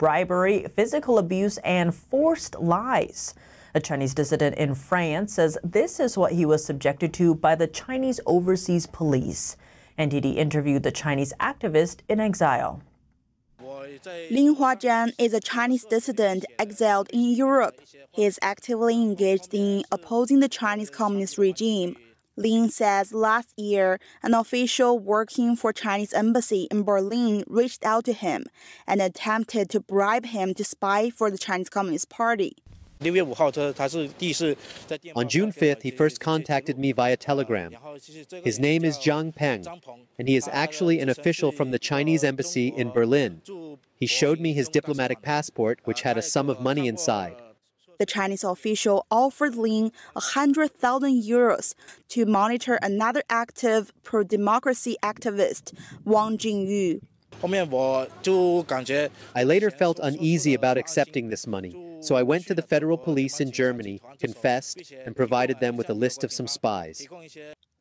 bribery, physical abuse, and forced lies. A Chinese dissident in France says this is what he was subjected to by the Chinese overseas police. NTD interviewed the Chinese activist in exile. Zhang is a Chinese dissident exiled in Europe. He is actively engaged in opposing the Chinese Communist regime. Lin says last year, an official working for Chinese embassy in Berlin reached out to him and attempted to bribe him to spy for the Chinese Communist Party. On June 5th, he first contacted me via telegram. His name is Zhang Peng, and he is actually an official from the Chinese embassy in Berlin. He showed me his diplomatic passport, which had a sum of money inside. The Chinese official offered Lin 100,000 euros to monitor another active pro-democracy activist, Wang Jingyu. I later felt uneasy about accepting this money, so I went to the federal police in Germany, confessed, and provided them with a list of some spies.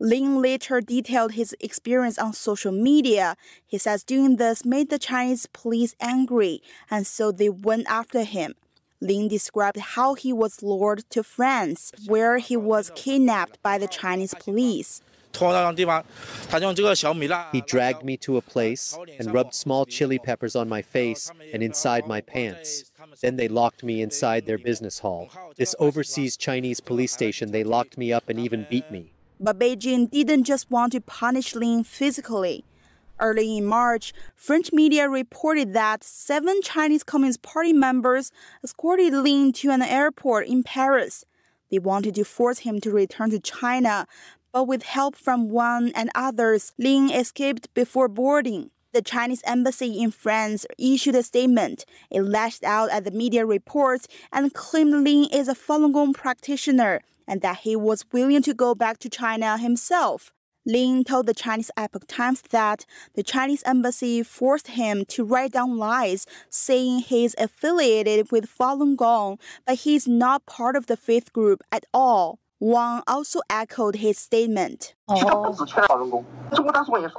Lin later detailed his experience on social media. He says doing this made the Chinese police angry, and so they went after him. Lin described how he was lured to France, where he was kidnapped by the Chinese police. He dragged me to a place and rubbed small chili peppers on my face and inside my pants. Then they locked me inside their business hall. This overseas Chinese police station, they locked me up and even beat me. But Beijing didn't just want to punish Lin physically. Early in March, French media reported that 7 Chinese Communist Party members escorted Lin to an airport in Paris. They wanted to force him to return to China, but with help from one and others, Lin escaped before boarding. The Chinese embassy in France issued a statement. It lashed out at the media reports and claimed Lin is a Falun Gong practitioner and that he was willing to go back to China himself. Lin told the Chinese Epoch Times that the Chinese embassy forced him to write down lies, saying he is affiliated with Falun Gong, but he is not part of the faith group at all. Wang also echoed his statement.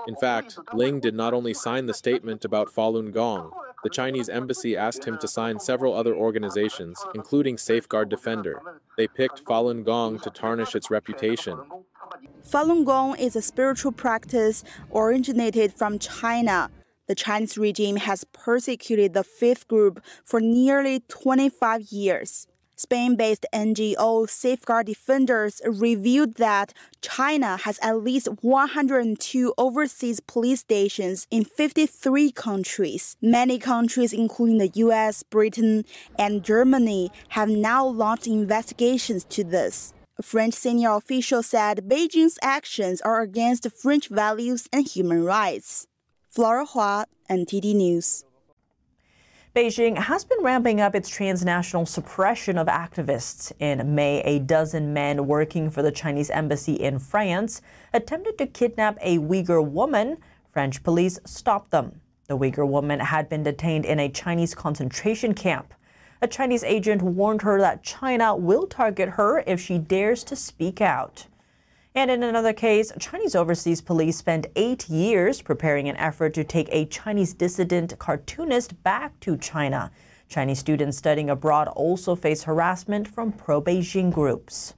In fact, Ling did not only sign the statement about Falun Gong. The Chinese embassy asked him to sign several other organizations, including Safeguard Defender. They picked Falun Gong to tarnish its reputation. Falun Gong is a spiritual practice originated from China. The Chinese regime has persecuted the faith group for nearly 25 years. Spain-based NGO Safeguard Defenders revealed that China has at least 102 overseas police stations in 53 countries. Many countries, including the US, Britain, and Germany, have now launched investigations to this. A French senior official said Beijing's actions are against French values and human rights. Flora Hua, NTD News. Beijing has been ramping up its transnational suppression of activists. In May, a dozen men working for the Chinese embassy in France attempted to kidnap a Uyghur woman. French police stopped them. The Uyghur woman had been detained in a Chinese concentration camp. A Chinese agent warned her that China will target her if she dares to speak out. And in another case, Chinese overseas police spent 8 years preparing an effort to take a Chinese dissident cartoonist back to China. Chinese students studying abroad also face harassment from pro-Beijing groups.